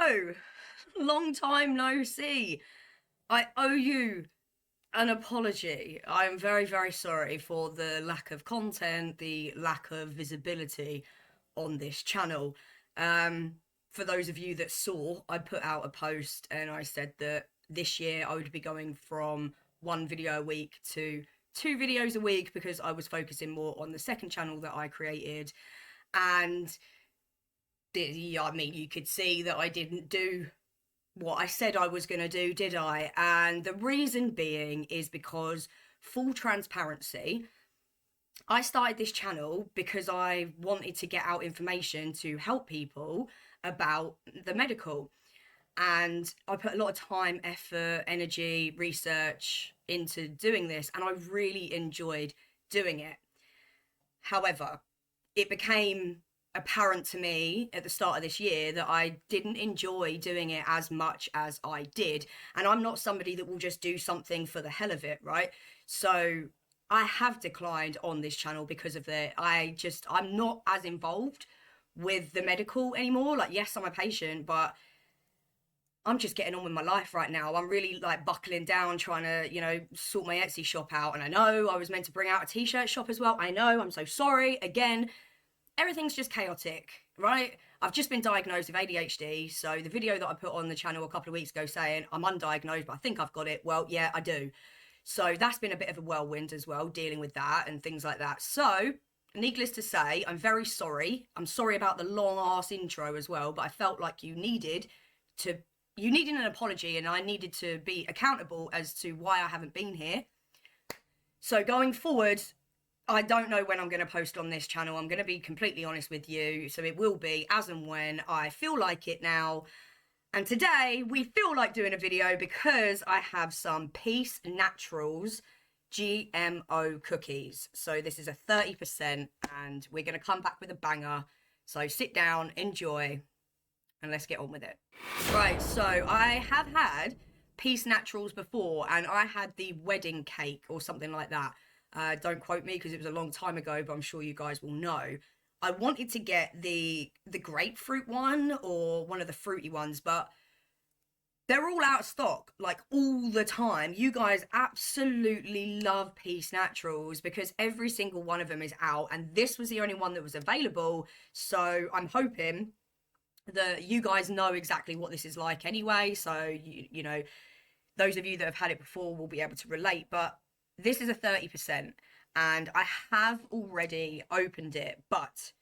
Hello, long time no see. I owe you an apology. I'm very, very sorry for the lack of content, the lack of visibility on this channel. For those of you that saw, I put out a post and I said that this year I would be going from one video a week to 2 videos a week because I was focusing more on the second channel that I created. And I mean, you could see that I didn't do what I said I was going to do, did I? And the reason being is because, full transparency, I started this channel because I wanted to get out information to help people about the medical. And I put a lot of time, effort, energy, research into doing this, and I really enjoyed doing it. However, it became apparent to me at the start of this year that I didn't enjoy doing it as much as I did. And I'm not somebody that will just do something for the hell of it, right? So I have declined on this channel because of that. I'm not as involved with the medical anymore. Like, yes, I'm a patient, but I'm just getting on with my life right now. I'm really like buckling down, trying to, sort my Etsy shop out. And I know I was meant to bring out a t-shirt shop as well. I know, I'm so sorry. Again, everything's just chaotic, right? I've just been diagnosed with ADHD, so the video that I put on the channel a couple of weeks ago saying I'm undiagnosed, but I think I've got it, well, yeah, I do. So that's been a bit of a whirlwind as well, dealing with that and things like that. So, needless to say, I'm very sorry. I'm sorry about the long-ass intro as well, but I felt like you needed an apology, and I needed to be accountable as to why I haven't been here. So going forward, I don't know when I'm going to post on this channel. I'm going to be completely honest with you. So it will be as and when I feel like it now. And today we feel like doing a video because I have some Peace Naturals GMO cookies. So this is a 30% and we're going to come back with a banger. So sit down, enjoy, and let's get on with it. Right, so I have had Peace Naturals before, and I had the wedding cake or something like that. Don't quote me because it was a long time ago, but I'm sure you guys will know. I wanted to get the grapefruit one or one of the fruity ones, but they're all out of stock, like all the time. You guys absolutely love Peace Naturals because every single one of them is out, and this was the only one that was available. So I'm hoping that you guys know exactly what this is like anyway. So, you know, those of you that have had it before will be able to relate, but this is a 30% and I have already opened it, but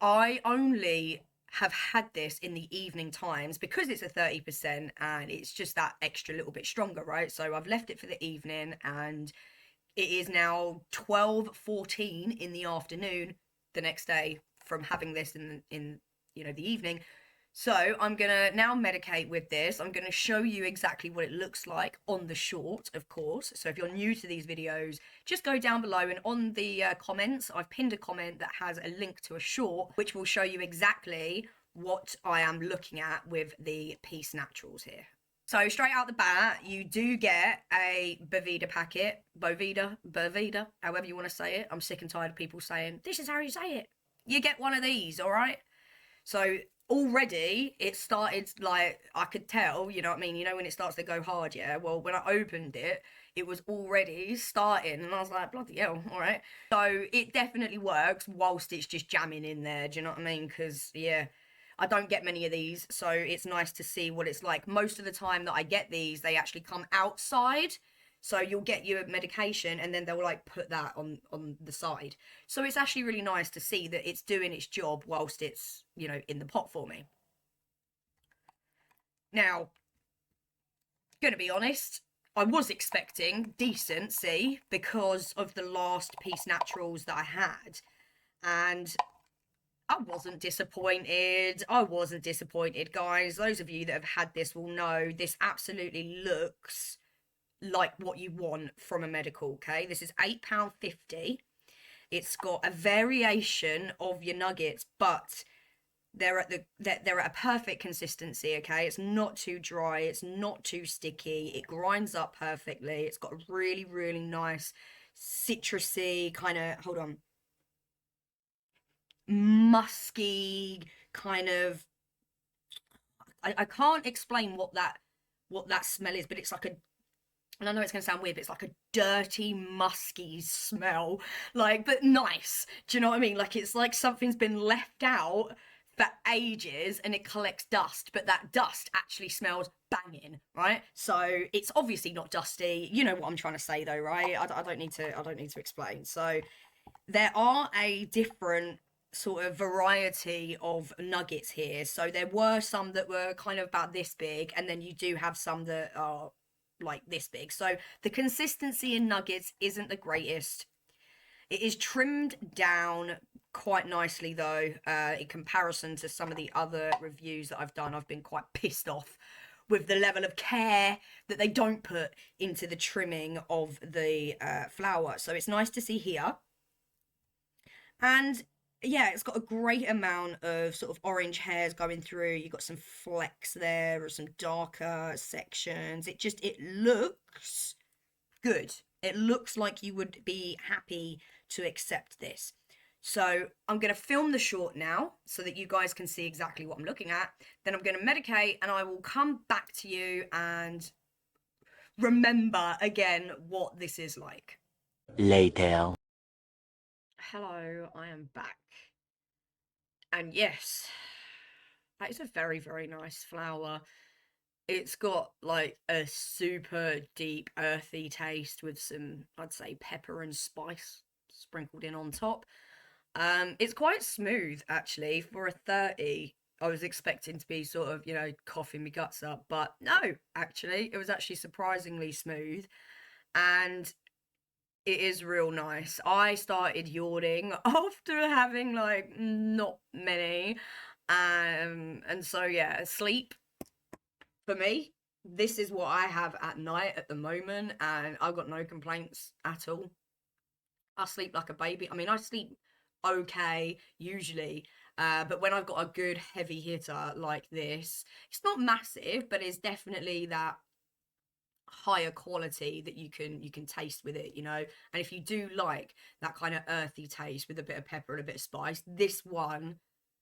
I only have had this in the evening times because it's a 30% and it's just that extra little bit stronger, right? So I've left it for the evening and it is now 12:14 in the afternoon the next day from having this in the evening. So I'm going to now medicate with this. I'm going to show you exactly what it looks like on the short, of course. So if you're new to these videos, just go down below and on the comments, I've pinned a comment that has a link to a short, which will show you exactly what I am looking at with the Peace Naturals here. So straight out the bat, you do get a Boveda packet, Boveda, however you want to say it. I'm sick and tired of people saying, this is how you say it. You get one of these, all right? So already it started, like, I could tell, you know what I mean? You know when it starts to go hard, yeah? Well, when I opened it, it was already starting, and I was like, bloody hell, all right? So it definitely works whilst it's just jamming in there, do you know what I mean? Because, yeah, I don't get many of these, so it's nice to see what it's like. Most of the time that I get these, they actually come outside. So you'll get your medication and then they'll like put that on the side. So it's actually really nice to see that it's doing its job whilst it's, in the pot for me. Now, gonna be honest, I was expecting decency because of the last Peace Naturals that I had. And I wasn't disappointed. Guys. Those of you that have had this will know this absolutely looks like what you want from a medical. Okay, this is £8.50. It's got a variation of your nuggets, but they're at a perfect consistency. Okay, it's not too dry, it's not too sticky, it grinds up perfectly. It's got a really, really nice citrusy kind of, hold on, musky kind of, I can't explain what that smell is, but it's like a, and I know it's going to sound weird, but it's like a dirty, musky smell, like, but nice. Do you know what I mean? Like, it's like something's been left out for ages and it collects dust, but that dust actually smells banging, right? So it's obviously not dusty. You know what I'm trying to say, though, right? I don't need to explain. So there are a different sort of variety of nuggets here. So there were some that were kind of about this big, and then you do have some that are like this big. So the consistency in nuggets isn't the greatest. It is trimmed down quite nicely though, in comparison to some of the other reviews that I've done. I've been quite pissed off with the level of care that they don't put into the trimming of the flour. So it's nice to see here. And yeah, it's got a great amount of sort of orange hairs going through. You've got some flecks there or some darker sections. It looks good. It looks like you would be happy to accept this. So I'm going to film the short now so that you guys can see exactly what I'm looking at. Then I'm going to medicate and I will come back to you and remember again what this is like. Later. Hello, I am back. And yes, that is a very, very nice flower. It's got like a super deep earthy taste with some, I'd say, pepper and spice sprinkled in on top. It's quite smooth actually for a 30. I was expecting to be sort of, coughing my guts up, but no, actually, it was actually surprisingly smooth. And it is real nice. I started yawning after having like not many. And so yeah, sleep for me, this is what I have at night at the moment, and I've got no complaints at all. I sleep like a baby. I mean, I sleep okay usually, but when I've got a good heavy hitter like this, it's not massive, but it's definitely that higher quality that you can taste with it, and if you do like that kind of earthy taste with a bit of pepper and a bit of spice, this one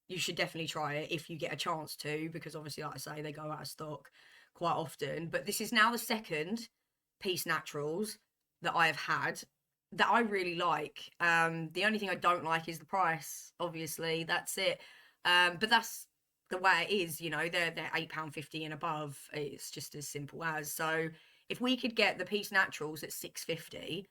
you should definitely try it if you get a chance to, because obviously, like I say, they go out of stock quite often. But this is now the second Peace Naturals that I have had that I really like. The only thing I don't like is the price, obviously, that's it. But that's the way it is, they're £8.50 and above. It's just as simple as. So if we could get the Peace Naturals at £6.50,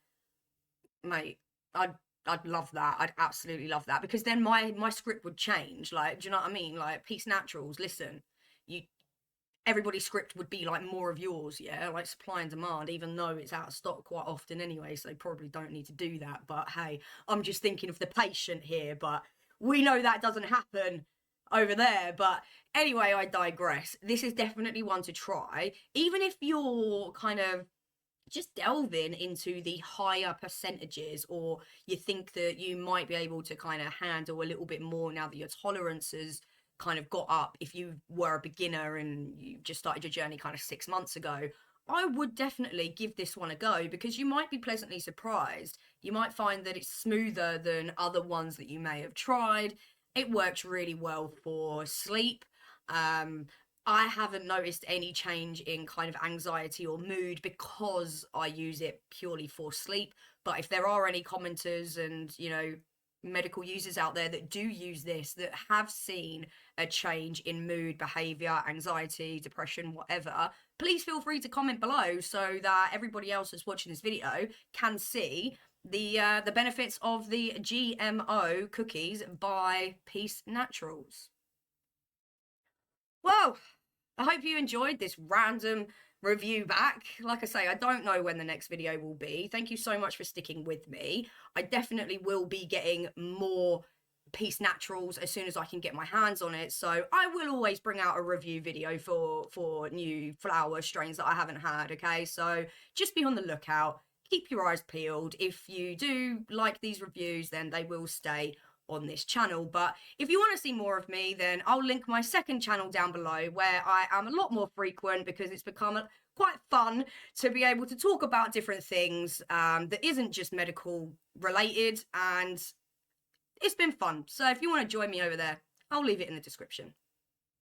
mate, I'd love that. I'd absolutely love that, because then my script would change. Like, do you know what I mean? Like, Peace Naturals, listen, everybody's script would be like more of yours, yeah, like supply and demand, even though it's out of stock quite often anyway, so they probably don't need to do that. But hey, I'm just thinking of the patient here, but we know that doesn't happen over there. But anyway, I digress. This is definitely one to try, even if you're kind of just delving into the higher percentages, or you think that you might be able to kind of handle a little bit more now that your tolerances kind of got up. If you were a beginner and you just started your journey kind of 6 months ago, I would definitely give this one a go, because you might be pleasantly surprised. You might find that it's smoother than other ones that you may have tried. It works really well for sleep. I haven't noticed any change in kind of anxiety or mood because I use it purely for sleep. But if there are any commenters and, medical users out there that do use this, that have seen a change in mood, behavior, anxiety, depression, whatever, please feel free to comment below so that everybody else that's watching this video can see the benefits of the GMO cookies by Peace Naturals. Well, I hope you enjoyed this random review back. Like I say, I don't know when the next video will be. Thank you so much for sticking with me. I definitely will be getting more Peace Naturals as soon as I can get my hands on it. So I will always bring out a review video for new flower strains that I haven't had, okay? So just be on the lookout. Keep your eyes peeled. If you do like these reviews, then they will stay on this channel. But if you want to see more of me, then I'll link my second channel down below, where I am a lot more frequent, because it's become quite fun to be able to talk about different things that isn't just medical related, and it's been fun. So if you want to join me over there, I'll leave it in the description.